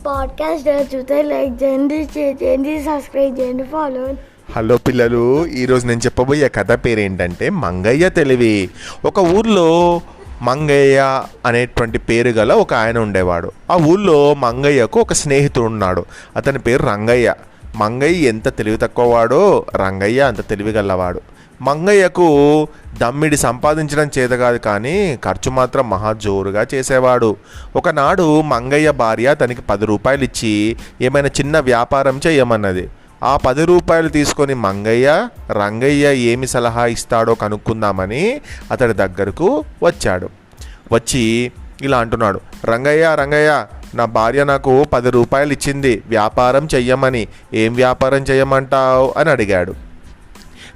Podcast చూస్తే like చేయండి, share చేయండి, సబ్స్క్రైబ్ చేయండి, ఫాలో. హలో పిల్లలు, ఈరోజు నేను చెప్పబోయే కథ పేరేంటంటే మంగయ్య తెలివి. ఒక ఊర్లో మంగయ్య అనేటువంటి పేరు గల ఒక ఆయన ఉండేవాడు. ఆ ఊళ్ళో మంగయ్యకు ఒక స్నేహితుడు ఉన్నాడు. అతని పేరు రంగయ్య. మంగయ్య ఎంత తెలివి తక్కువవాడో రంగయ్య అంత తెలివి గలవాడు. మంగయ్యకు దమ్మిడి సంపాదించడం చేత కాదు, కానీ ఖర్చు మాత్రం మహా జోరుగా చేసేవాడు. ఒకనాడు మంగయ్య భార్య తనకి 10 రూపాయలు ఇచ్చి ఏమైనా చిన్న వ్యాపారం చేయమన్నది. ఆ 10 రూపాయలు తీసుకొని రంగయ్య ఏమి సలహా ఇస్తాడో కనుక్కుందామని అతడి దగ్గరకు వచ్చాడు. వచ్చి ఇలా అంటున్నాడు, రంగయ్య, నా భార్య నాకు 10 రూపాయలు ఇచ్చింది వ్యాపారం చెయ్యమని. ఏం వ్యాపారం చెయ్యమంటావు అని అడిగాడు.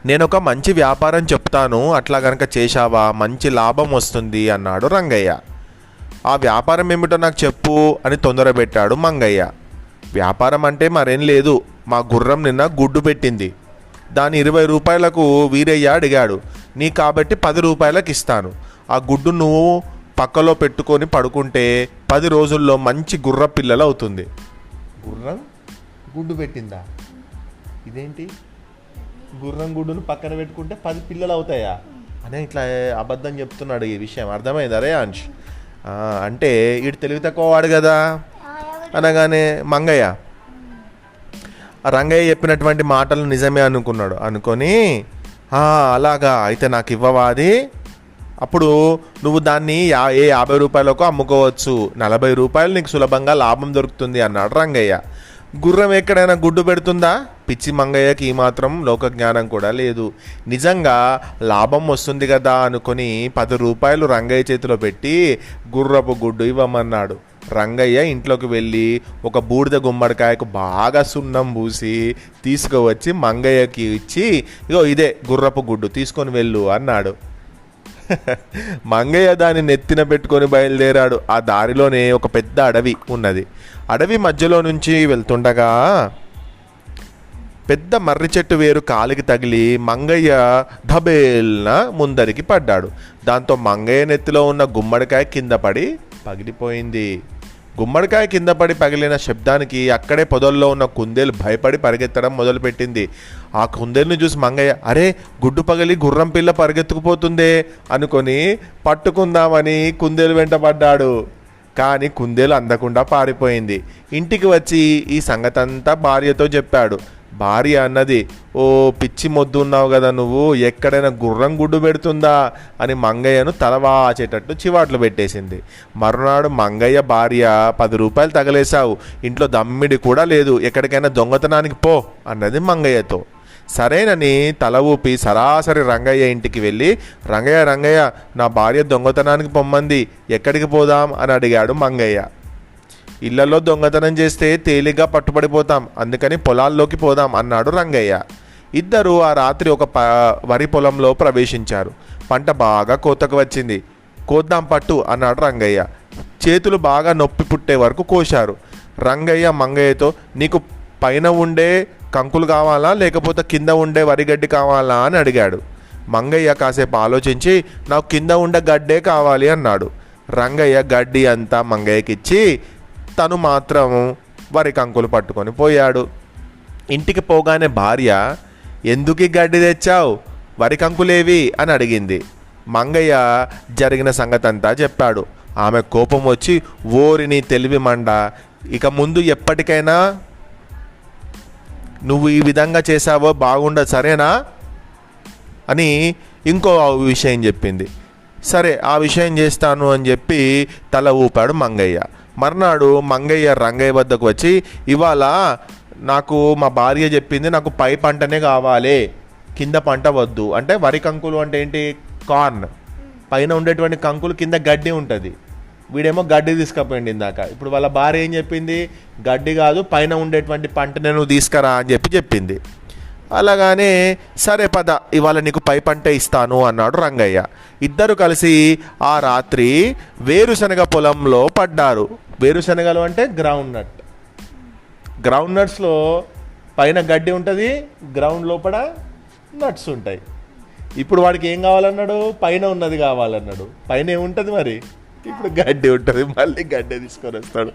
నేను ఒక మంచి వ్యాపారం చెప్తాను, అట్లా కనుక చేశావా మంచి లాభం వస్తుంది అన్నాడు రంగయ్య. ఆ వ్యాపారం ఏమిటో నాకు చెప్పు అని తొందర పెట్టాడు మంగయ్య. వ్యాపారం అంటే మరేం లేదు, మా గుర్రం నిన్న గుడ్డు పెట్టింది. దాని 20 రూపాయలకు వీరయ్య అడిగాడు. నీ కాబట్టి 10 రూపాయలకు ఇస్తాను. ఆ గుడ్డు నువ్వు పక్కలో పెట్టుకొని పడుకుంటే 10 రోజుల్లో మంచి గుర్ర పిల్లలు అవుతుంది. గుర్రం గుడ్డు పెట్టిందా? ఇదేంటి, గుర్రం గుడ్డును పక్కన పెట్టుకుంటే 10 పిల్లలు అవుతాయా అని ఇట్లా అబద్ధం చెప్తున్నాడు. ఈ విషయం అర్థమైందా రే అంశ్? అంటే వీడు తెలివి తక్కువ వాడు కదా అనగానే రంగయ్య చెప్పినటువంటి మాటలు నిజమే అనుకొని అలాగా అయితే నాకు ఇవ్వవా అది? అప్పుడు నువ్వు దాన్ని 50 రూపాయలకు అమ్ముకోవచ్చు, 40 రూపాయలు నీకు సులభంగా లాభం దొరుకుతుంది అన్నాడు రంగయ్య. గుర్రం ఎక్కడైనా గుడ్డు పెడుతుందా? పిచ్చి మంగయ్యకి ఈ మాత్రం లోక జ్ఞానం కూడా లేదు. నిజంగా లాభం వస్తుంది కదా అనుకొని 10 రూపాయలు రంగయ్య చేతిలో పెట్టి గుర్రపు గుడ్డు ఇవ్వమన్నాడు. రంగయ్య ఇంట్లోకి వెళ్ళి ఒక బూడిద గుమ్మడికాయకు బాగా సున్నం పూసి తీసుకువచ్చి మంగయ్యకి ఇచ్చి, ఇగో ఇదే గుర్రపు గుడ్డు తీసుకొని వెళ్ళు అన్నాడు. మంగయ్య దాన్ని నెత్తిన పెట్టుకొని బయలుదేరాడు. ఆ దారిలోనే ఒక పెద్ద అడవి ఉన్నది. అడవి మధ్యలో నుంచి వెళ్తుండగా పెద్ద మర్రి చెట్టు వేరు కాలికి తగిలి మంగయ్య ధబేల్న ముందరికి పడ్డాడు. దాంతో మంగయ్య నెత్తిలో ఉన్న గుమ్మడికాయ కింద పడి పగిలిపోయింది. గుమ్మడికాయ కింద పడి పగిలిన శబ్దానికి అక్కడే పొదల్లో ఉన్న కుందేలు భయపడి పరిగెత్తడం మొదలుపెట్టింది. ఆ కుందేలుని చూసి మంగయ్య, అరే గుడ్డు పగిలి గుర్రం పిల్ల పరిగెత్తుకుపోతుందే అనుకొని పట్టుకుందామని కుందేలు వెంట పడ్డాడు. కానీ కుందేలు అందకుండా పారిపోయింది. ఇంటికి వచ్చి ఈ సంగతంతా భార్యతో చెప్పాడు. భార్య అన్నది, ఓ పిచ్చి మొద్దు ఉన్నావు కదా నువ్వు, ఎక్కడైనా గుర్రం గుడ్డు పెడుతుందా అని మంగయ్యను తలవాచేటట్టు చివాట్లు పెట్టేసింది. మరునాడు మంగయ్య భార్య, 10 రూపాయలు తగలేశావు, ఇంట్లో దమ్మిడి కూడా లేదు, ఎక్కడికైనా దొంగతనానికి పో అన్నది మంగయ్యతో. సరేనని తల ఊపి సరాసరి రంగయ్య ఇంటికి వెళ్ళి, రంగయ్య నా భార్య దొంగతనానికి పొమ్మంది, ఎక్కడికి పోదాం అని అడిగాడు మంగయ్య. ఇళ్లలో దొంగతనం చేస్తే తేలిగ్గా పట్టుబడిపోతాం, అందుకని పొలాల్లోకి పోదాం అన్నాడు రంగయ్య. ఇద్దరు ఆ రాత్రి ఒక వరి పొలంలో ప్రవేశించారు. పంట బాగా కోతకు వచ్చింది. కోద్దాం పట్టు అన్నాడు రంగయ్య. చేతులు బాగా నొప్పి పుట్టే వరకు కోశారు. రంగయ్య మంగయ్యతో, నీకు పైన ఉండే కంకులు కావాలా లేకపోతే కింద ఉండే వరిగడ్డి కావాలా అని అడిగాడు. మంగయ్య కాసేపు ఆలోచించి, నాకు కింద ఉండే గడ్డే కావాలి అన్నాడు. రంగయ్య గడ్డి అంతా మంగయ్యకిచ్చి తను మాత్రం వరి కంకులు పట్టుకొని పోయాడు. ఇంటికి పోగానే భార్య, ఎందుకు గడ్డి తెచ్చావు, వరి కంకులేవి అని అడిగింది. మంగయ్య జరిగిన సంగతంతా చెప్పాడు. ఆమె కోపం వచ్చి, ఓరిని తెలివి మండ, ఇక ముందు ఎప్పటికైనా నువ్వు ఈ విధంగా చేసావో బాగుండదు, సరేనా అని ఇంకో విషయం చెప్పింది. సరే ఆ విషయం చేస్తాను అని చెప్పి తల ఊపాడు మంగయ్య. మర్నాడు మంగయ్య రంగయ్య వద్దకు వచ్చి, ఇవాళ నాకు మా భార్య చెప్పింది, నాకు పై పంటనే కావాలి, కింద పంట వద్దు. అంటే వరి కంకులు అంటే ఏంటి, కార్న్, పైన ఉండేటువంటి కంకులు కింద గడ్డి ఉంటుంది. వీడేమో గడ్డి తీసుకుపోయింది ఇందాక. ఇప్పుడు వాళ్ళ భార్య ఏం చెప్పింది, గడ్డి కాదు పైన ఉండేటువంటి పంటనే నువ్వు తీసుకురా అని చెప్పింది. అలాగానే సరే పద, ఇవాళ నీకు పై పంట ఇస్తాను అన్నాడు రంగయ్య. ఇద్దరు కలిసి ఆ రాత్రి వేరుశనగ పొలంలో పడ్డారు. వేరుశనగలు అంటే గ్రౌండ్ నట్స్లో పైన గడ్డి ఉంటుంది, గ్రౌండ్ లోపల నట్స్ ఉంటాయి. ఇప్పుడు వాడికి ఏం కావాలన్నాడు, పైన ఉన్నది కావాలన్నాడు. పైన ఏముంటుంది మరి, ఇప్పుడు గడ్డి ఉంటుంది, మళ్ళీ గడ్డి తీసుకొని వస్తాడు.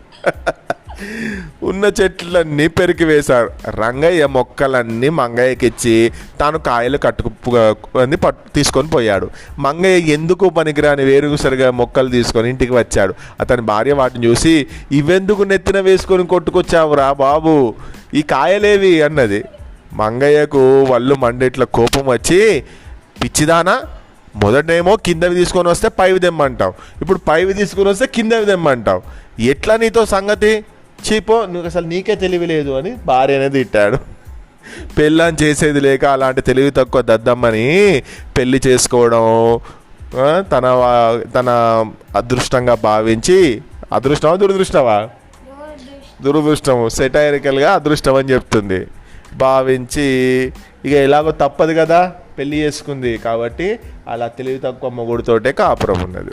ఉన్న చెట్లన్నీ పెరికి వేశాడు. రంగయ్య మొక్కలన్నీ మంగయ్యకిచ్చి తాను కాయలు తీసుకొని పోయాడు. మంగయ్య ఎందుకు పనికిరాని వేరుసరిగా మొక్కలు తీసుకొని ఇంటికి వచ్చాడు. అతని భార్య వాటిని చూసి, ఇవెందుకు నెత్తిన వేసుకొని కొట్టుకొచ్చావురా బాబు, ఈ కాయలేవి అన్నది. మంగయ్యకు వళ్ళు మండిట్ల కోపం వచ్చి, పిచ్చిదానా, మొదటేమో కిందవి తీసుకొని వస్తే పైవి తెమ్మంటావు, ఇప్పుడు పైవి తీసుకొని వస్తే కిందవి తెమ్మంటావు, ఎట్లా నీతో సంగతి, చీపో, నువ్వు అసలు నీకే తెలివి లేదు అని భార్య అనేది తిట్టాడు. పెళ్ళని చేసేది లేక అలాంటి తెలివి తక్కువ దద్దమ్మని పెళ్లి చేసుకోవడం తన అదృష్టంగా భావించి, అదృష్టమా దురదృష్టమా, దురదృష్టము, సెటైరికల్గా అదృష్టం అని చెప్తుంది, భావించి ఇక ఎలాగో తప్పదు కదా పెళ్ళి చేసుకుంది కాబట్టి అలా తెలివి తక్కువ మొగుడుతోటే కాపురం ఉన్నది.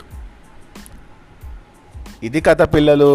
ఇది కథ పిల్లలు.